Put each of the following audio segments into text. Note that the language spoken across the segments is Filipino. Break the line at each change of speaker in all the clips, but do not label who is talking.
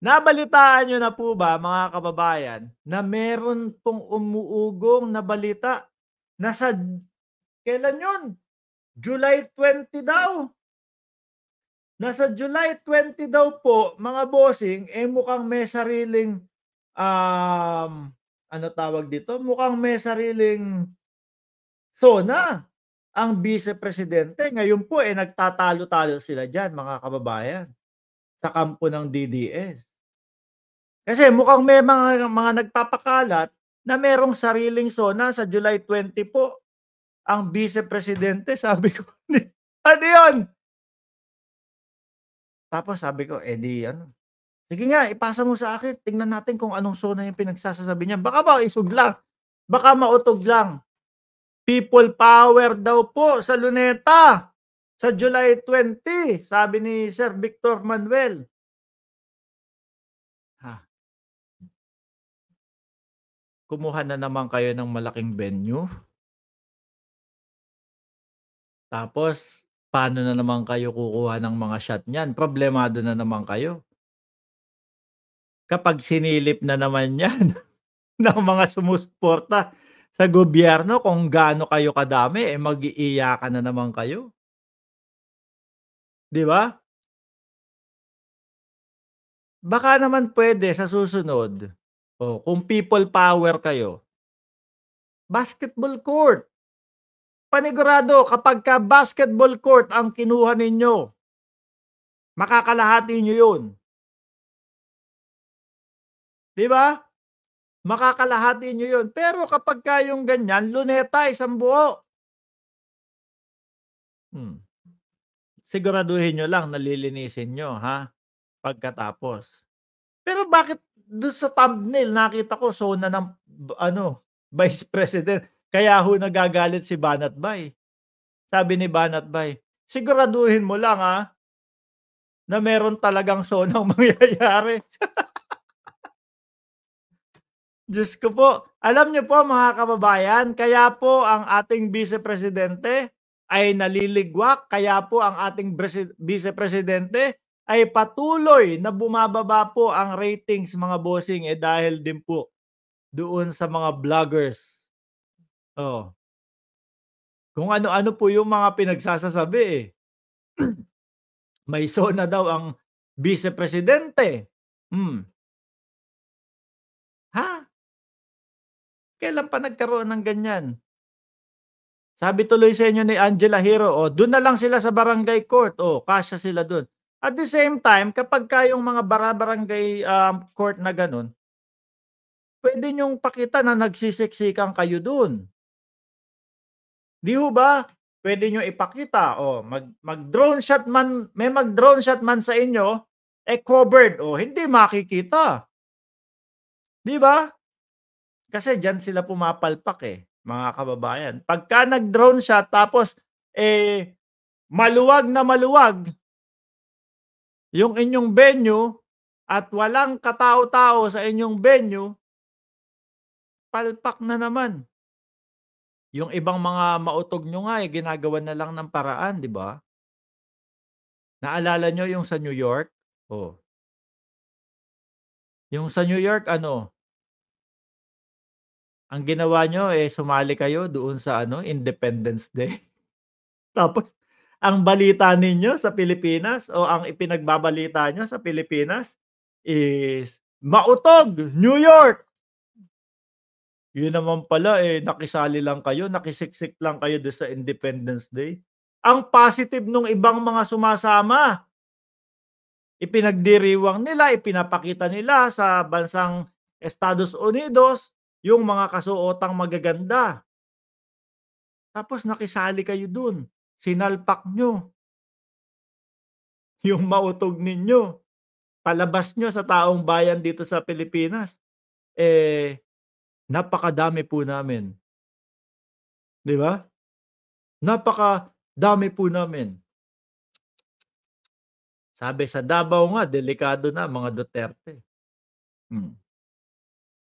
Nabalitaan niyo na po ba mga kababayan na meron pong umuugong na balita na sa kailan 'yun? July 20 daw. Nasa July 20 daw po mga bossing, mukhang may sariling, ano tawag dito, mukhang may sariling SONA ang vice-presidente. Ngayon po, nagtatalo-talo sila diyan mga kababayan, sa kampo ng DDS. Kasi mukhang may mga nagpapakalat na merong sariling SONA sa July 20 po ang vice-presidente. Sabi ko, "Ano 'yun?" Tapos sabi ko, di ano, sige nga ipasa mo sa akin, tingnan natin kung anong SONA yung pinagsasasabi niya. Baka maisog lang, baka mautog lang. People power daw po sa Luneta sa July 20, sabi ni Sir Victor Manuel. Ha, kumuha na naman kayo ng malaking venue, tapos paano na naman kayo kukuha ng mga shot niyan, problemado na naman kayo. Kapag sinilip na naman 'yan ng mga sumusuporta sa gobyerno kung gaano kayo kadami, mag-iiyakan na naman kayo, 'di ba? Baka naman puwede sa susunod, kung people power kayo, basketball court. Panigurado kapagka basketball court ang kinuha ninyo, makakalahati niyo 'yun, 'di ba? Makakalahati niyo 'yun. Pero kapagka yung ganyan, luneta isang buo, hmm, siguraduhin niyo lang na lilinisin niyo, ha, pagkatapos. Pero bakit dun sa thumbnail nakita ko SONA ng ano, Vice President, kaya ho nagagalit si Banat Bay. Sabi ni Banat Bay, "Siguraduhin mo lang, na meron talagang SONA ang mangyayari." Diyos ko po. Alam niyo po mga kababayan, kaya po ang ating Vice Presidente ay naliligwak, kaya po ang ating Vice Presidente ay patuloy na bumababa po ang ratings mga bossing, dahil din po doon sa mga vloggers. Oh, kung ano-ano po yung mga pinagsasasabi, eh. May SONA daw ang Vice Presidente. Hmm, ha? Kailan pa nagkaroon ng ganyan? Sabi tuloy sa inyo ni Angela Hero, dun na lang sila sa barangay court, kasya sila dun. At the same time, kapagka yung mga barangay, court na gano'n, puwede niyong pakita na nagsisiksikan kayo dun. 'Di ho ba? Puwede niyo ipakita, mag-drone shot man, may mag-drone shot man sa inyo, covered, hindi makikita, 'di ba? Kasi diyan sila pumapalpak, mga kababayan. Pagka nag-drone shot tapos, maluwag na maluwag yung inyong venue at walang katao-tao sa inyong venue, palpak na naman. Yung ibang mga mautog nyo nga, ginagawan na lang ng paraan, 'di ba? Naalala niyo yung sa New York? Oh, yung sa New York ano, ang ginawa niyo, sumali kayo doon sa ano, Independence Day. Tapos ang balita ninyo sa Pilipinas o ang ipinagbabalita niyo sa Pilipinas is mautog, New York. Yun naman pala, nakisali lang kayo, nakisiksik lang kayo dun sa Independence Day. Ang positive nung ibang mga sumasama, ipinagdiriwang nila, ipinapakita nila sa bansang Estados Unidos yung mga kasuotang magaganda. Tapos nakisali kayo dun, sinalpak niyo yung mautog ninyo, palabas niyo sa taong bayan dito sa Pilipinas. Napakadami po namin, 'di ba? Napakadami po namin. Sabi sa Davao nga delikado na mga Duterte. Hmm.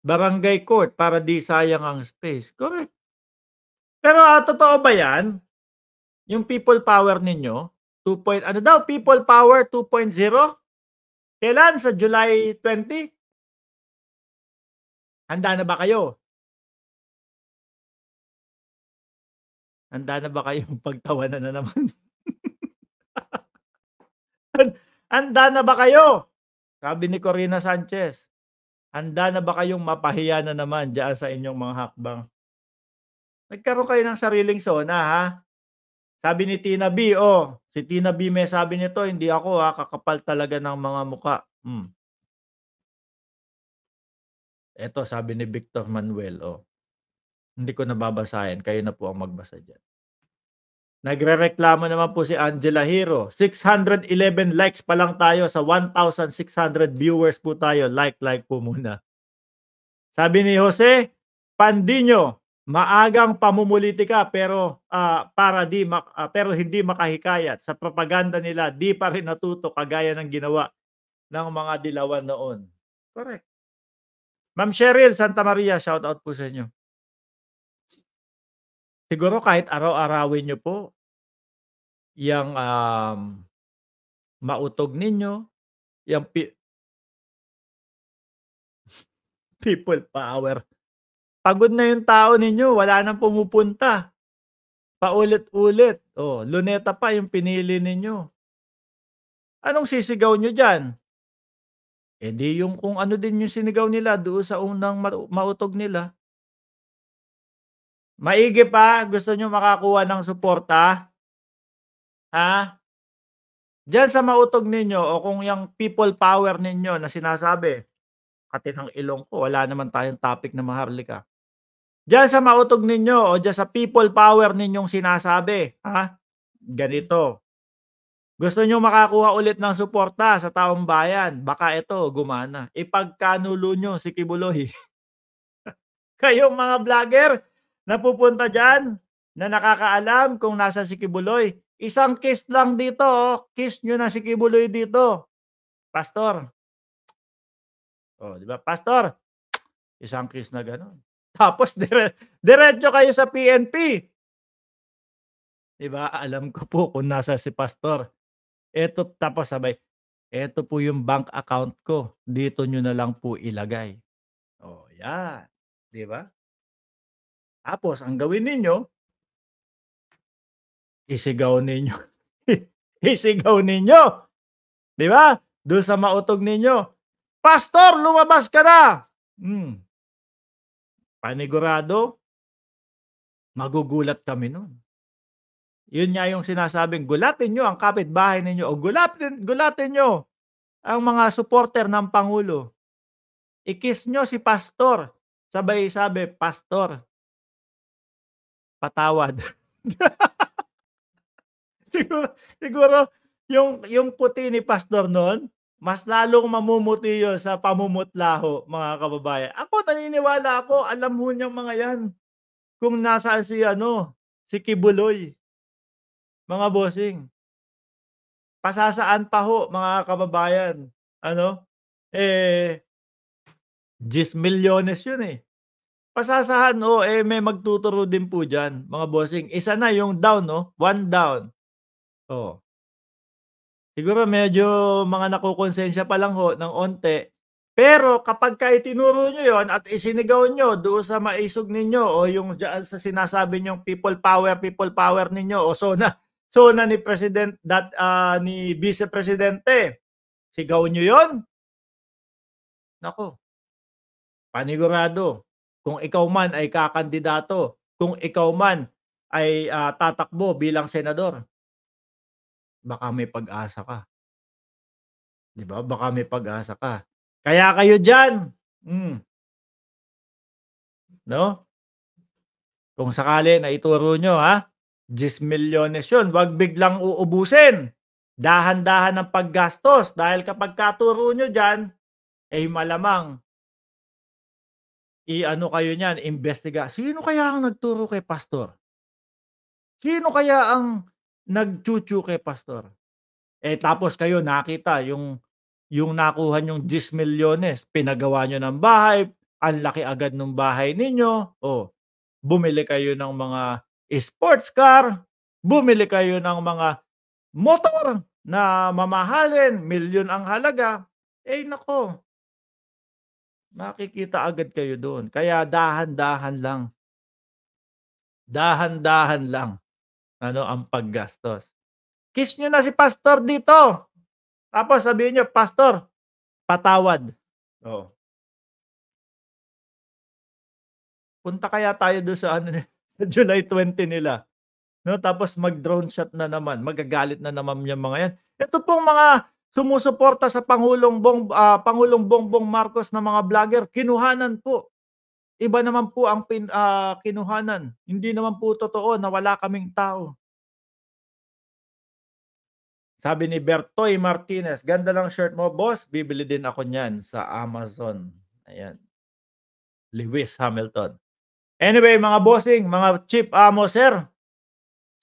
Barangay court para 'di sayang ang space, correct. Pero, totoo ba 'yan? Yung people power ninyo, ano daw, people power 2.0? Kailan? Sa July 20? Handa na ba kayo? Handa na ba kayong pagtawanan na naman? Handa na ba kayo? Sabi ni Corina Sanchez, handa na ba kayong mapahiya na naman diyaan sa inyong mga hakbang? Nagkaroon kayo ng sariling SONA, ha? Sabi ni Tina B, si Tina B may sabi nito, hindi ako, kakapal talaga ng mga mukha. Eto sabi ni Victor Manuel, hindi ko na babasahin, kayo na po ang magbasa diyan. Nagrereklamo naman po si Angela Hero, 611 likes pa lang tayo sa 1,600 viewers po tayo, like po muna. Sabi ni Jose Pandinho, maagang pamumulitika pero pero hindi makahikayat sa propaganda nila, di pa rin natuto kagaya ng ginawa ng mga dilawan noon. Correct. Ma'am Cheryl Santa Maria, shout out po sa inyo. Siguro kahit araw-arawin niyo po yang, mautog ninyo, yang people power. Pagod na yung tao ninyo, wala nang pumupunta. Paulit-ulit, luneta pa yung pinili ninyo. Anong sisigaw niyo diyan? Eh, di yung kung ano din yung sinigaw nila doon sa unang mautog nila. Maigi pa, gusto niyo makakuha ng suporta? Ha? Diyan sa mautog ninyo o kung yang people power ninyo na sinasabi, katinang ilong ko, wala naman tayong topic na maharlika. Diyan sa mautog ninyo o diyan sa people power ninyong sinasabi, ganito. Gusto niyo makakuha ulit ng suporta sa taong bayan, baka ito gumana, ipagkanulo niyo si Kibuloy. Kayong mga vlogger na pupunta diyan, na nakakaalam kung nasaan si Kibuloy, isang kiss lang dito, kiss niyo na si Kibuloy dito. Pastor. Di ba? Pastor, isang kiss na gano'n. Tapos diretso kayo sa PNP. Di ba? Alam ko po kung nasaan si pastor. Eto tapos sabay, eto po yung bank account ko, dito niyo na lang po ilagay. Yan, 'di ba? Tapos ang gawin ninyo, isigaw ninyo, isigaw ninyo, 'di ba? Do'n sa mautog ninyo, "Pastor, lumabas ka na!" Panigurado, magugulat kami no'n. Yun nga yung sinasabing gulatin niyo ang kapitbahay ninyo o gulatin niyo ang mga supporter ng pangulo. I-kiss niyo si pastor, sabay sabi, "Pastor, patawad." Siguro yung puti ni pastor nun, mas lalong mamumuti yun sa pamumutlaho, mga kababayan. Ako naniniwala ako, alam ho niyang mga yan kung nasaan si Kibuloy, mga bossing. Pasasaan pa ho, mga kababayan, ano, eh, 10 milyones yun, eh. Pasasahan, may magtuturo din po diyan, mga bossing. Isa na yung down, 1 down. Oh, siguro medyo mga nakokonsensya pa lang ho ng onte, pero kapagka itinuro niyo yon at isinigaw niyo doon sa maisog ninyo o yung diyaan sa sinasabi niyong people power ninyo o SONA ni ni Vice Presidente, sigaw niyo yon, naku, panigurado kung ikaw man ay kakandidato, kung ikaw man ay, tatakbo bilang senador, baka may pag-asa ka, 'di ba? Baka may pag-asa ka. Kaya kayo diyan, 'no, kung sakali na ituro niyo, 10 milyones 'yun, 'wag biglang uubusin. Dahan-dahan ang paggastos dahil kapagka turo niyo diyan, malamang i-ano kayo niyan, imbestiga. Sino kaya ang nagturo kay pastor? Sino kaya ang nagtsu kay pastor? Tapos kayo nakita yung nakuha niyong 10 milyones, pinagawa niyo ng bahay, ang laki agad nung bahay ninyo, bumili kayo ng mga sports car, bumili kayo ng mga motor na mamahalin, milyon ang halaga. eh, naku, makikita agad kayo do'n. Kaya dahan-dahan lang, dahan-dahan lang ano ang paggastos. Kiss niyo na si pastor dito, tapos sabihin niyo, "Pastor, patawad." Oh, punta kaya tayo do'n sa ano sa July 20 nila. 'No, tapos mag-drone shot na naman, magagalit na naman yang mga 'yan. Ito pong mga sumusuporta sa Pangulong Bongbong Marcos na mga vlogger, kinuhanan po. Iba naman po ang kinuhanan. Hindi naman po totoo na wala kaming tao. Sabi ni Bertoy Martinez, "Ganda ng shirt mo boss, bibili din ako niyan sa Amazon." Ayan, Lewis Hamilton. Anyway mga bossing, mga chief amo, sir.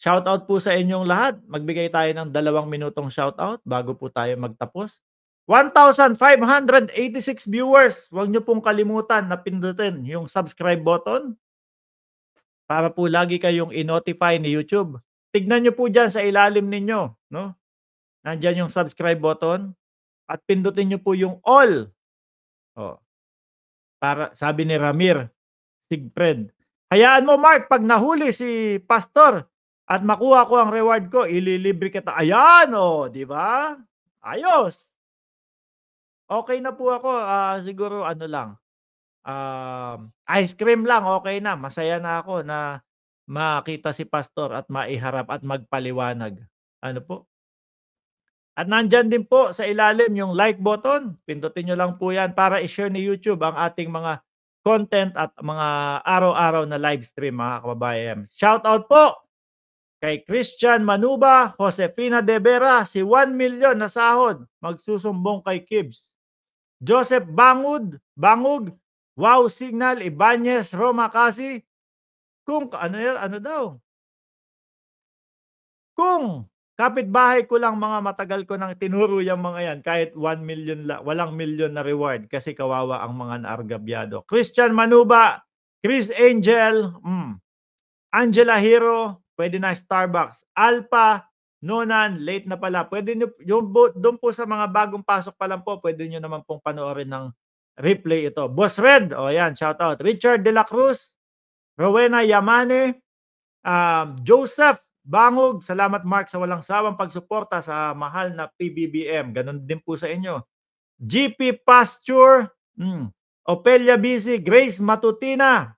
Shoutout po sa inyong lahat. Magbigay tayo ng 2 minutong shoutout bago po tayo magtapos. 1,586 viewers. Huwag niyo pong kalimutan na pindutin yung subscribe button para po lagi kayong i-notify ni YouTube. Tignan niyo po diyan sa ilalim ninyo, 'no? Nandiyan yung subscribe button at pindutin niyo po yung all. Oh, para sabi ni Ramir Sigfred, "Hayaan mo Mark 'pag nahuli si pastor at makuha ko ang reward ko, ililibre kita." Ayan, oh, 'di ba? Ayos. Okey na po ako, siguro ano lang, ice cream lang okey na, masaya na ako na makita si pastor at maiharap at magpaliwanag. Ano po? At nandiyan din po sa ilalim yung like button, pindutin niyo lang po 'yan para i-share ni YouTube ang ating mga content at mga araw-araw na live stream mga kababayan. Shoutout po kay Christian Manuba, Josefina De Vera, si 1,000,000 na sahod, magsusumbong kay Kibs. Joseph Bangug, Wow Signal, Ibanez, Roma Kasi, kung ano yan, ano daw, kung kapitbahay ko lang mga matagal ko ng tinuro yang mga yan kahit 1,000,000 walang milyon na reward kasi kawawa ang mga naargabyado. Christian Manuba, Chris Angel, Angela Hero, puwede na Starbucks. Alpha, Nonan, late na pala. Puwede niyo yung do'n po sa mga bagong pasok pa lang po, puwede niyo naman pong panoorin ng replay ito. Boss Red, oh, 'yan, shoutout. Richard De La Cruz, Rowena Yamane, Joseph Bangog, salamat Mark sa walang sawang pagsuporta sa mahal na PBBM. Gano'n din po sa inyo. GP Pasture, Opelia Busy, Grace Matutina,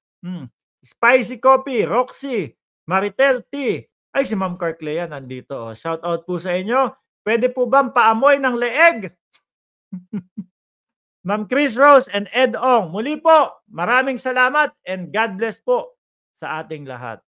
Spicy Coffee, Roxy, Maritel T. Ay, si Ma'am Carclea nandito, oh. Shoutout po sa inyo. Puwede po bang paamoy ng leeg? Ma'am Chris Rose and Ed Ong. Muli po, maraming salamat and God bless po sa ating lahat.